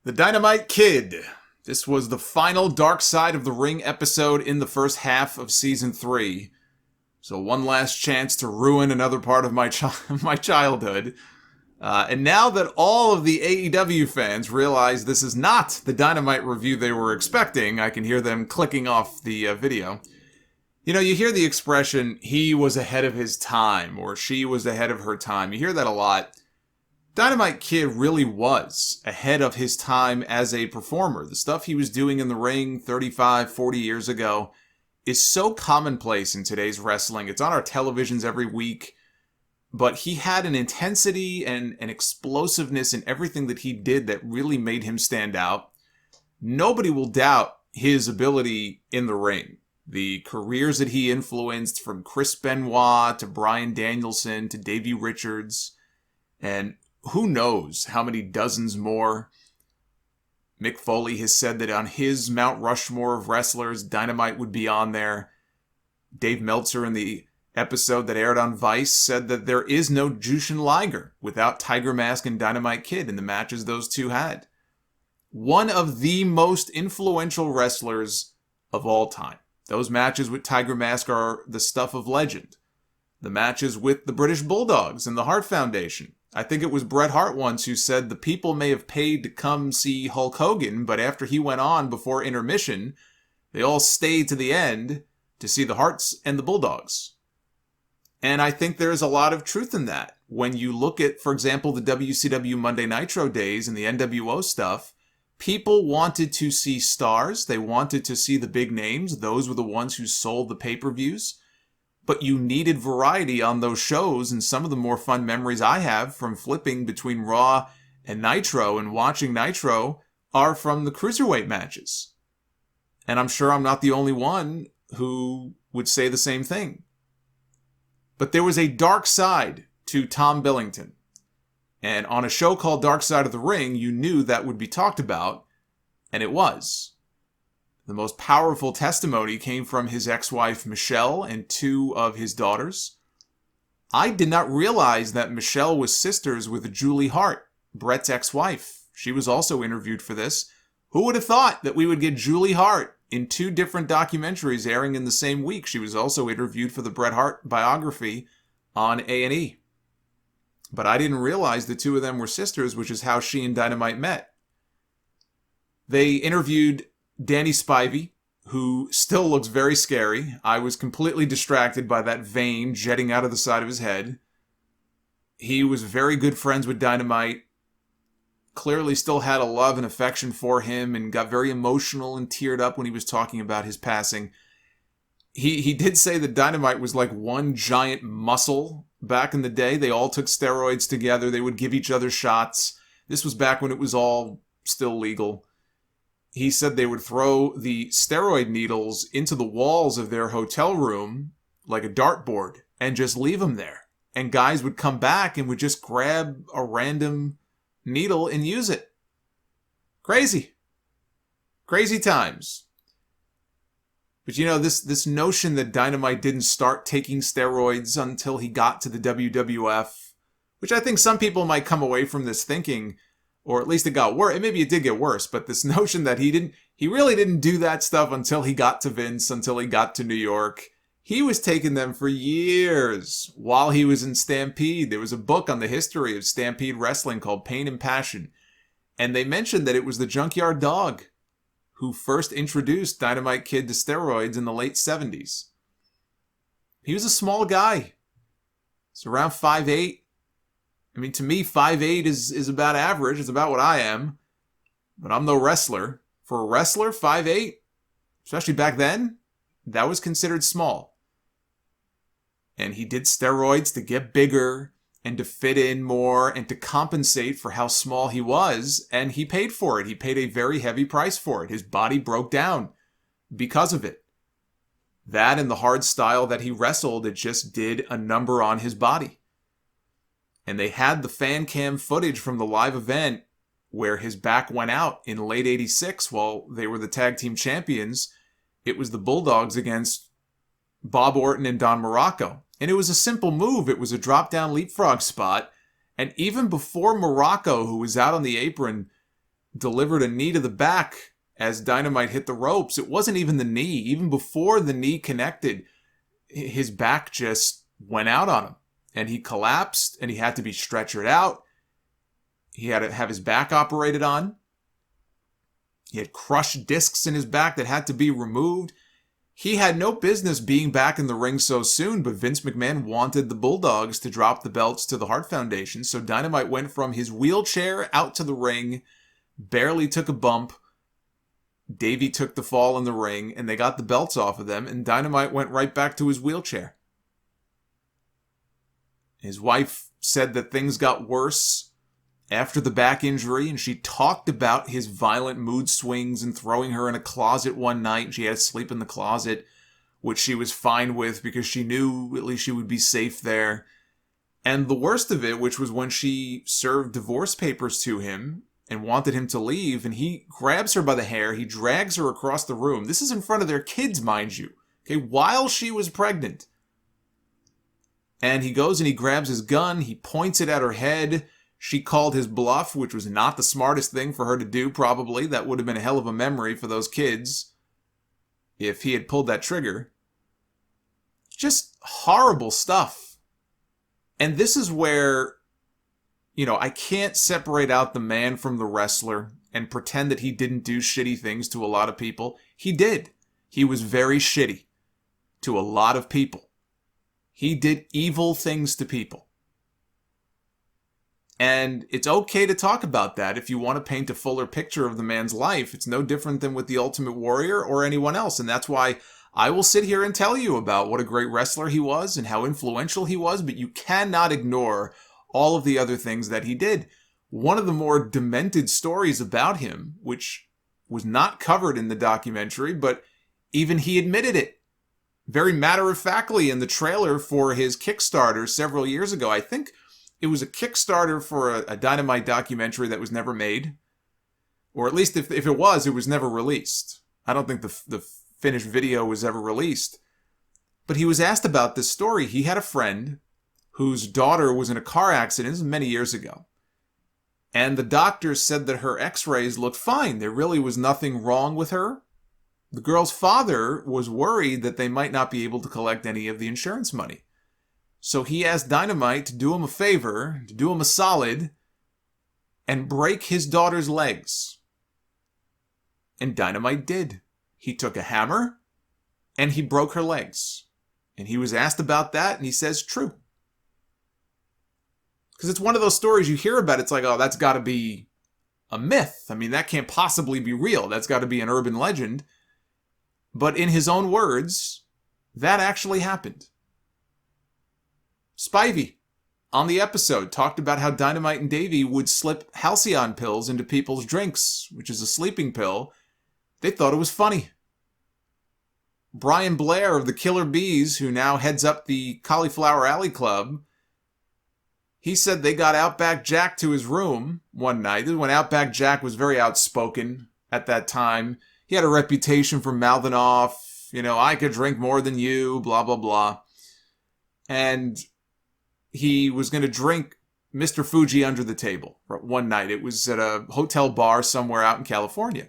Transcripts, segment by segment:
The Dynamite Kid. This was the final Dark Side of the Ring episode in the first half of Season 3. So one last chance to ruin another part of my childhood. And now that all of the AEW fans realize this is not the Dynamite review they were expecting, I can hear them clicking off the video. You know, you hear the expression, he was ahead of his time, or she was ahead of her time. You hear that a lot. Dynamite Kid really was ahead of his time as a performer. The stuff he was doing in the ring 35, 40 years ago is so commonplace in today's wrestling. It's on our televisions every week. But he had an intensity and an explosiveness in everything that he did that really made him stand out. Nobody will doubt his ability in the ring. The careers that he influenced, from Chris Benoit to Bryan Danielson to Davey Richards, and who knows how many dozens more. Mick Foley has said that on his Mount Rushmore of wrestlers, Dynamite would be on there. Dave Meltzer, in the episode that aired on Vice, said that there is no Jushin Liger without Tiger Mask and Dynamite Kid in the matches those two had. One of the most influential wrestlers of all time. Those matches with Tiger Mask are the stuff of legend. The matches with the British Bulldogs and the Hart Foundation. I think it was Bret Hart once who said the people may have paid to come see Hulk Hogan, but after he went on before intermission, they all stayed to the end to see the Harts and the Bulldogs. And I think there's a lot of truth in that. When you look at, for example, the WCW Monday Nitro days and the NWO stuff, people wanted to see stars. They wanted to see the big names. Those were the ones who sold the pay-per-views. But you needed variety on those shows, and some of the more fun memories I have from flipping between Raw and Nitro and watching Nitro are from the Cruiserweight matches. And I'm sure I'm not the only one who would say the same thing. But there was a dark side to Tom Billington. And on a show called Dark Side of the Ring, you knew that would be talked about, and it was. The most powerful testimony came from his ex-wife Michelle and two of his daughters. I did not realize that Michelle was sisters with Julie Hart, Bret's ex-wife. She was also interviewed for this. Who would have thought that we would get Julie Hart in two different documentaries airing in the same week? She was also interviewed for the Bret Hart biography on A&E. But I didn't realize the two of them were sisters, which is how she and Dynamite met. They interviewed Danny Spivey, who still looks very scary. I was completely distracted by that vein jetting out of the side of his head. He was very good friends with Dynamite. Clearly still had a love and affection for him and got very emotional and teared up when he was talking about his passing. He did say that Dynamite was like one giant muscle back in the day. They all took steroids together. They would give each other shots. This was back when it was all still legal. He said they would throw the steroid needles into the walls of their hotel room like a dartboard and just leave them there. And guys would come back and would just grab a random needle and use it. Crazy. Crazy times. But you know, this notion that Dynamite didn't start taking steroids until he got to the WWF, which I think some people might come away from this thinking, or at least it got worse. Maybe it did get worse, but this notion that he really didn't do that stuff until he got to Vince, until he got to New York. He was taking them for years while he was in Stampede. There was a book on the history of Stampede Wrestling called Pain and Passion. And they mentioned that it was the Junkyard Dog who first introduced Dynamite Kid to steroids in the late 70s. He was a small guy. He's around 5'8". I mean, to me, 5'8" is about average. It's about what I am. But I'm no wrestler. For a wrestler, 5'8", especially back then, that was considered small. And he did steroids to get bigger and to fit in more and to compensate for how small he was. And he paid for it. He paid a very heavy price for it. His body broke down because of it. That and the hard style that he wrestled, it just did a number on his body. And they had the fan cam footage from the live event where his back went out in late 86 while they were the tag team champions. It was the Bulldogs against Bob Orton and Don Morocco. And it was a simple move. It was a drop-down leapfrog spot. And even before Morocco, who was out on the apron, delivered a knee to the back as Dynamite hit the ropes. It wasn't even the knee. Even before the knee connected, his back just went out on him. And he collapsed, and he had to be stretchered out. He had to have his back operated on. He had crushed discs in his back that had to be removed. He had no business being back in the ring so soon, but Vince McMahon wanted the Bulldogs to drop the belts to the Hart Foundation, so Dynamite went from his wheelchair out to the ring, barely took a bump. Davey took the fall in the ring, and they got the belts off of them, and Dynamite went right back to his wheelchair. His wife said that things got worse after the back injury, and she talked about his violent mood swings and throwing her in a closet one night, and she had to sleep in the closet, which she was fine with because she knew at least she would be safe there. And the worst of it, which was when she served divorce papers to him and wanted him to leave, and he grabs her by the hair, he drags her across the room. This is in front of their kids, mind you, okay, while she was pregnant. And he goes and he grabs his gun, he points it at her head. She called his bluff, which was not the smartest thing for her to do, probably. That would have been a hell of a memory for those kids if he had pulled that trigger. Just horrible stuff. And this is where, I can't separate out the man from the wrestler and pretend that he didn't do shitty things to a lot of people. He did. He was very shitty to a lot of people. He did evil things to people. And it's okay to talk about that if you want to paint a fuller picture of the man's life. It's no different than with the Ultimate Warrior or anyone else. And that's why I will sit here and tell you about what a great wrestler he was and how influential he was, but you cannot ignore all of the other things that he did. One of the more demented stories about him, which was not covered in the documentary, but even he admitted it very matter-of-factly in the trailer for his Kickstarter several years ago. I think it was a Kickstarter for a Dynamite documentary that was never made. Or at least if it was never released. I don't think the finished video was ever released. But he was asked about this story. He had a friend whose daughter was in a car accident. This was many years ago. And the doctors said that her x-rays looked fine. There really was nothing wrong with her. The girl's father was worried that they might not be able to collect any of the insurance money. So he asked Dynamite to do him a favor, to do him a solid, and break his daughter's legs. And Dynamite did. He took a hammer, and he broke her legs. And he was asked about that, and he says, true. Because it's one of those stories you hear about, it's like, oh, that's got to be a myth. I mean, that can't possibly be real. That's got to be an urban legend. But in his own words, that actually happened. Spivey, on the episode, talked about how Dynamite and Davey would slip Halcyon pills into people's drinks, which is a sleeping pill. They thought it was funny. Brian Blair of the Killer Bees, who now heads up the Cauliflower Alley Club, he said they got Outback Jack to his room one night. This is when Outback Jack was very outspoken at that time. He had a reputation for mouthing off, I could drink more than you, blah, blah, blah. And he was going to drink Mr. Fuji under the table one night. It was at a hotel bar somewhere out in California.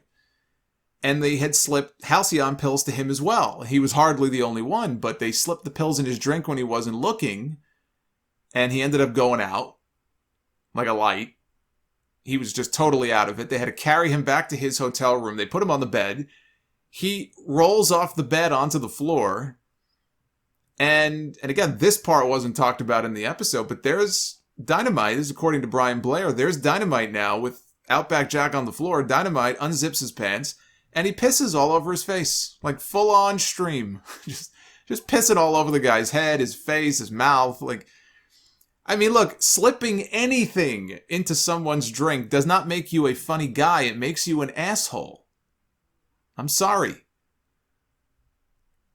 And they had slipped Halcyon pills to him as well. He was hardly the only one, but they slipped the pills in his drink when he wasn't looking. And he ended up going out like a light. He was just totally out of it. They had to carry him back to his hotel room. They put him on the bed. He rolls off the bed onto the floor. And again, this part wasn't talked about in the episode, but there's Dynamite. This is according to Brian Blair. There's Dynamite now with Outback Jack on the floor. Dynamite unzips his pants, and he pisses all over his face. Like full-on stream. just pissing all over the guy's head, his face, his mouth. Look, slipping anything into someone's drink does not make you a funny guy. It makes you an asshole. I'm sorry.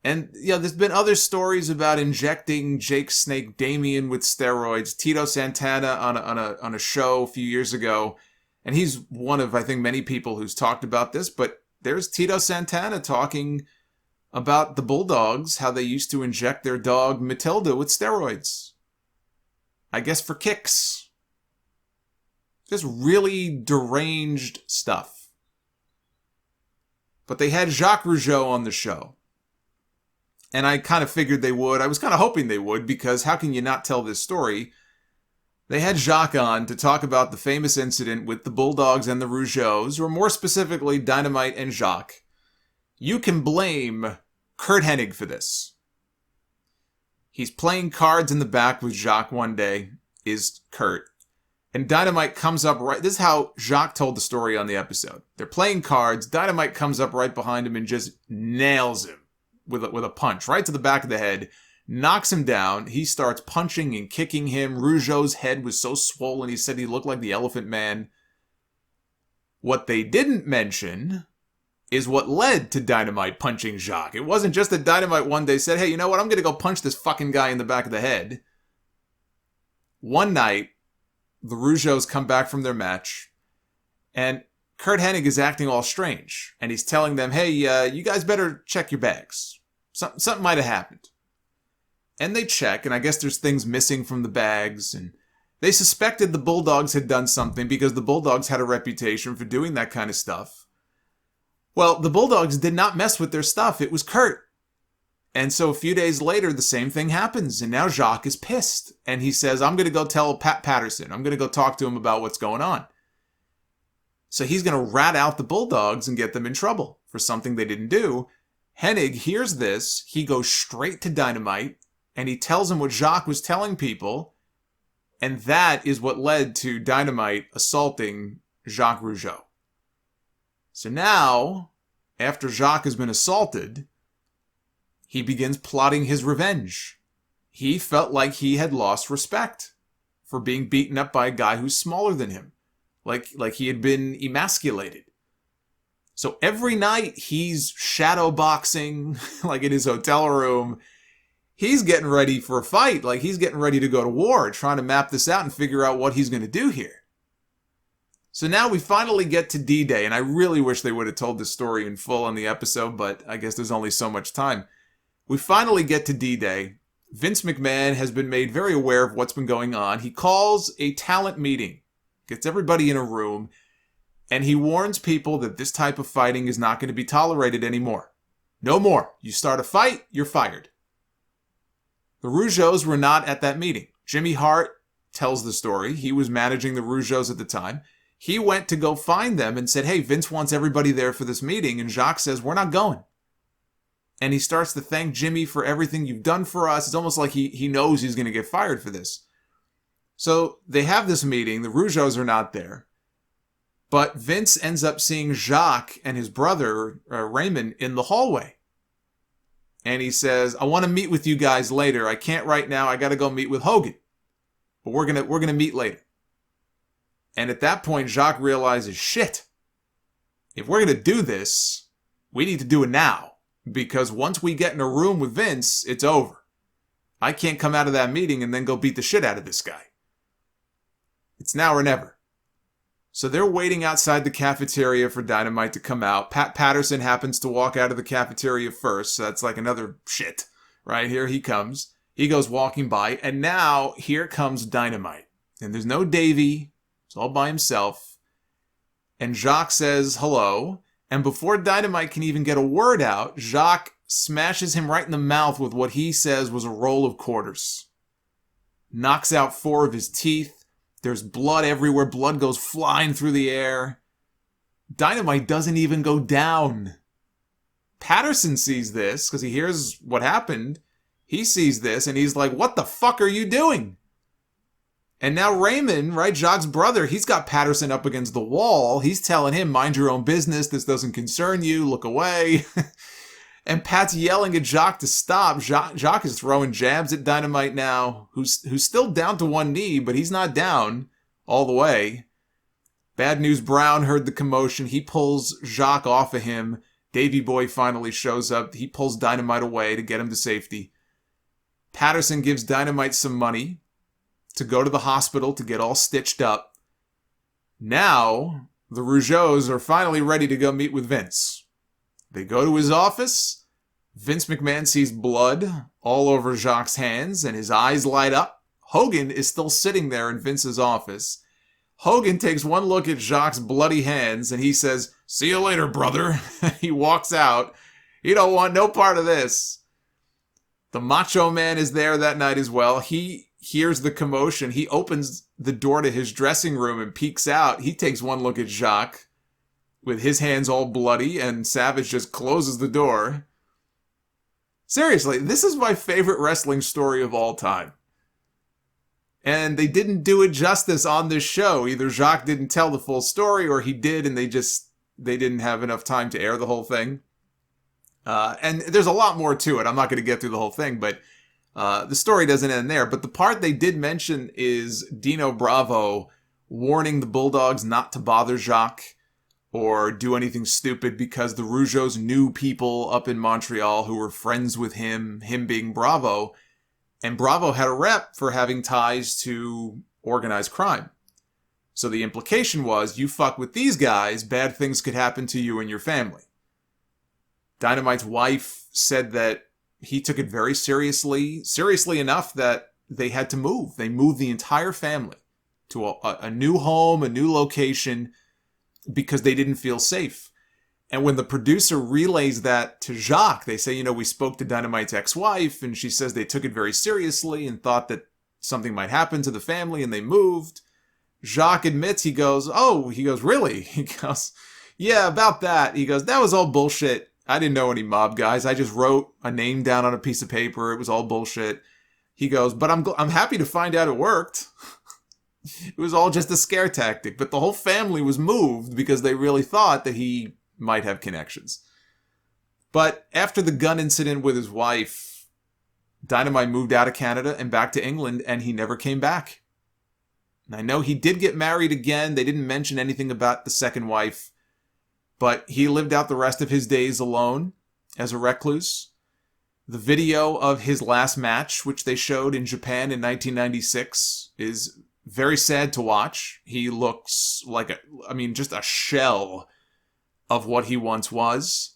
And, there's been other stories about injecting Jake Snake Damien with steroids. Tito Santana on a show a few years ago. And he's one of, I think, many people who's talked about this. But there's Tito Santana talking about the Bulldogs, how they used to inject their dog Matilda with steroids. I guess for kicks. Just really deranged stuff. But they had Jacques Rougeau on the show. And I kind of figured they would. I was kind of hoping they would, because how can you not tell this story? They had Jacques on to talk about the famous incident with the Bulldogs and the Rougeaus, or more specifically, Dynamite and Jacques. You can blame Curt Hennig for this. He's playing cards in the back with Jacques one day, is Curt. And Dynamite comes up right... This is how Jacques told the story on the episode. They're playing cards. Dynamite comes up right behind him and just nails him with a punch right to the back of the head. Knocks him down. He starts punching and kicking him. Rougeau's head was so swollen, he said he looked like the Elephant Man. What they didn't mention is what led to Dynamite punching Jacques. It wasn't just that Dynamite one day said, hey, you know what? I'm going to go punch this fucking guy in the back of the head. One night, the Rougeaus come back from their match, and Curt Hennig is acting all strange. And he's telling them, hey, you guys better check your bags. Something might have happened. And they check, and I guess there's things missing from the bags, and they suspected the Bulldogs had done something because the Bulldogs had a reputation for doing that kind of stuff. Well, the Bulldogs did not mess with their stuff. It was Curt. And so a few days later, the same thing happens, and now Jacques is pissed. And he says, I'm going to go tell Pat Patterson. I'm going to go talk to him about what's going on. So he's going to rat out the Bulldogs and get them in trouble for something they didn't do. Hennig hears this. He goes straight to Dynamite, and he tells him what Jacques was telling people. And that is what led to Dynamite assaulting Jacques Rougeau. So now, after Jacques has been assaulted, he begins plotting his revenge. He felt like he had lost respect for being beaten up by a guy who's smaller than him. Like he had been emasculated. So every night he's shadow boxing, like in his hotel room. He's getting ready for a fight. Like he's getting ready to go to war, trying to map this out and figure out what he's going to do here. So now we finally get to D-Day, and I really wish they would have told this story in full on the episode, but I guess there's only so much time. We finally get to D-Day. Vince McMahon has been made very aware of what's been going on. He calls a talent meeting, gets everybody in a room, and he warns people that this type of fighting is not going to be tolerated anymore. No more. You start a fight, you're fired. The Rougeaus were not at that meeting. Jimmy Hart tells the story. He was managing the Rougeaus at the time. He went to go find them and said, hey, Vince wants everybody there for this meeting. And Jacques says, we're not going. And he starts to thank Jimmy for everything you've done for us. It's almost like he knows he's going to get fired for this. So they have this meeting. The Rougeaus are not there. But Vince ends up seeing Jacques and his brother, Raymond, in the hallway. And he says, I want to meet with you guys later. I can't right now. I got to go meet with Hogan. But we're gonna meet later. And at that point, Jacques realizes, shit, if we're going to do this, we need to do it now. Because once we get in a room with Vince, it's over. I can't come out of that meeting and then go beat the shit out of this guy. It's now or never. So they're waiting outside the cafeteria for Dynamite to come out. Pat Patterson happens to walk out of the cafeteria first, so that's like another shit. Right, here he comes. He goes walking by, and now here comes Dynamite. And there's no Davey. It's all by himself. And Jacques says hello. And before Dynamite can even get a word out, Jacques smashes him right in the mouth with what he says was a roll of quarters. Knocks out 4 of his teeth. There's blood everywhere. Blood goes flying through the air. Dynamite doesn't even go down. Patterson sees this because he hears what happened. He sees this and he's like, what the fuck are you doing? And now Raymond, right, Jacques' brother, he's got Patterson up against the wall. He's telling him, mind your own business. This doesn't concern you. Look away. And Pat's yelling at Jacques to stop. Jacques is throwing jabs at Dynamite now, who's still down to one knee, but he's not down all the way. Bad News Brown heard the commotion. He pulls Jacques off of him. Davey Boy finally shows up. He pulls Dynamite away to get him to safety. Patterson gives Dynamite some money to go to the hospital to get all stitched up. Now, the Rougeaus are finally ready to go meet with Vince. They go to his office. Vince McMahon sees blood all over Jacques' hands, and his eyes light up. Hogan is still sitting there in Vince's office. Hogan takes one look at Jacques' bloody hands and he says, "See you later, brother." He walks out. He don't want no part of this. The Macho Man is there that night as well. He hears the commotion. He opens the door to his dressing room and peeks out. He takes one look at Jacques with his hands all bloody, and Savage just closes the door. Seriously, this is my favorite wrestling story of all time. And they didn't do it justice on this show. Either Jacques didn't tell the full story, or he did and they didn't have enough time to air the whole thing. And there's a lot more to it. I'm not going to get through the whole thing, but the story doesn't end there. But the part they did mention is Dino Bravo warning the Bulldogs not to bother Jacques or do anything stupid because the Rougeaus knew people up in Montreal who were friends with him being Bravo. And Bravo had a rep for having ties to organized crime. So the implication was, you fuck with these guys, bad things could happen to you and your family. Dynamite's wife said that he took it very seriously enough that they had to move. They moved the entire family to a new home, a new location, because they didn't feel safe. And when the producer relays that to Jacques, they say, we spoke to Dynamite's ex-wife, and she says they took it very seriously and thought that something might happen to the family, and they moved. Jacques admits, he goes, really? He goes, yeah, about that. He goes, that was all bullshit. I didn't know any mob guys. I just wrote a name down on a piece of paper. It was all bullshit. He goes, but I'm happy to find out it worked. It was all just a scare tactic. But the whole family was moved because they really thought that he might have connections. But after the gun incident with his wife, Dynamite moved out of Canada and back to England, and he never came back. And I know he did get married again. They didn't mention anything about the second wife, but he lived out the rest of his days alone as a recluse. The video of his last match, which they showed in Japan in 1996, is very sad to watch. He looks like just a shell of what he once was.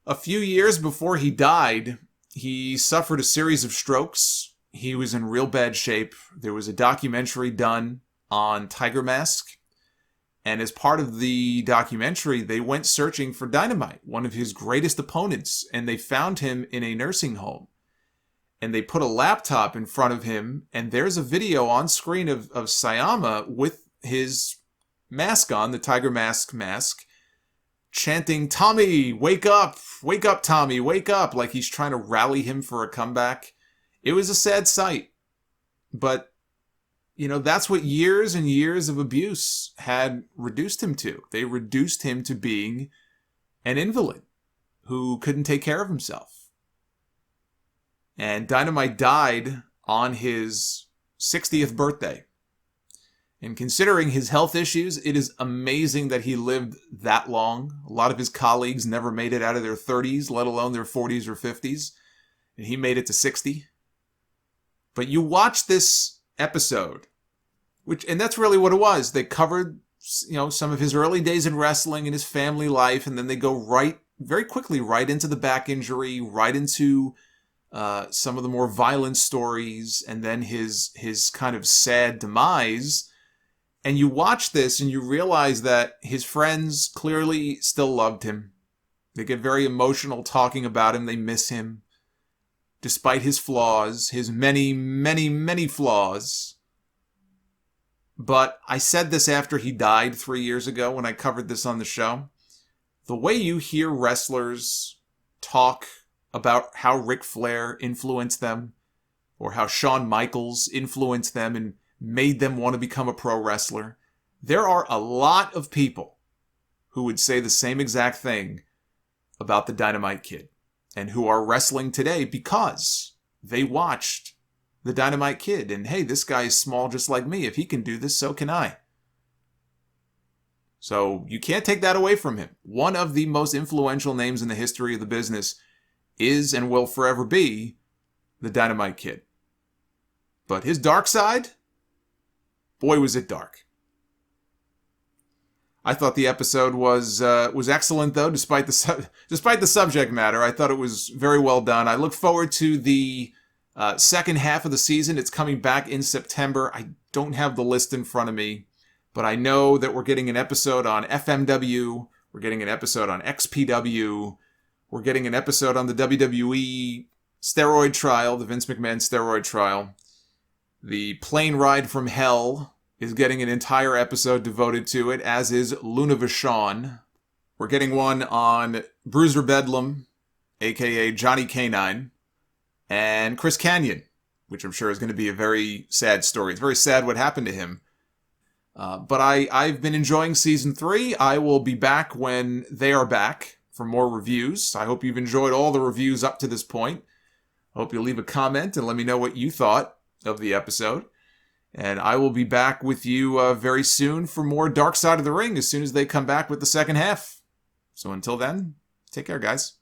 A few years before he died, he suffered a series of strokes. He was in real bad shape. There was a documentary done on Tiger Mask. And as part of the documentary, they went searching for Dynamite, one of his greatest opponents, and they found him in a nursing home. And they put a laptop in front of him, and there's a video on screen of Sayama with his mask on, the Tiger Mask mask, chanting, "Tommy, wake up, Tommy, wake up," like he's trying to rally him for a comeback. It was a sad sight. But that's what years and years of abuse had reduced him to. They reduced him to being an invalid who couldn't take care of himself. And Dynamite died on his 60th birthday. And considering his health issues, it is amazing that he lived that long. A lot of his colleagues never made it out of their 30s, let alone their 40s or 50s. And he made it to 60. But you watch this episode, and that's really what it was. They covered, some of his early days in wrestling and his family life, and then they go very quickly right into the back injury, right into some of the more violent stories, and then his kind of sad demise. And you watch this and you realize that his friends clearly still loved him. They get very emotional talking about him. They miss him. Despite his flaws, his many, many, many flaws. But I said this after he died 3 years ago when I covered this on the show. The way you hear wrestlers talk about how Ric Flair influenced them, or how Shawn Michaels influenced them and made them want to become a pro wrestler, there are a lot of people who would say the same exact thing about the Dynamite Kid, and who are wrestling today because they watched the Dynamite Kid. And hey, this guy is small just like me. If he can do this, so can I. So you can't take that away from him. One of the most influential names in the history of the business is and will forever be the Dynamite Kid. But his dark side, boy, was it dark. I thought the episode was excellent, though, despite the subject matter. I thought it was very well done. I look forward to the second half of the season. It's coming back in September. I don't have the list in front of me, but I know that we're getting an episode on FMW, we're getting an episode on XPW, we're getting an episode on the WWE steroid trial, the Vince McMahon steroid trial. The Plane Ride from Hell is getting an entire episode devoted to it, as is Luna Vachon. We're getting one on Bruiser Bedlam, a.k.a. Johnny Canine, and Chris Kanyon, which I'm sure is going to be a very sad story. It's very sad what happened to him. But I've been enjoying Season 3. I will be back when they are back for more reviews. I hope you've enjoyed all the reviews up to this point. I hope you'll leave a comment and let me know what you thought of the episode. And I will be back with you very soon for more Dark Side of the Ring as soon as they come back with the second half. So until then, take care, guys.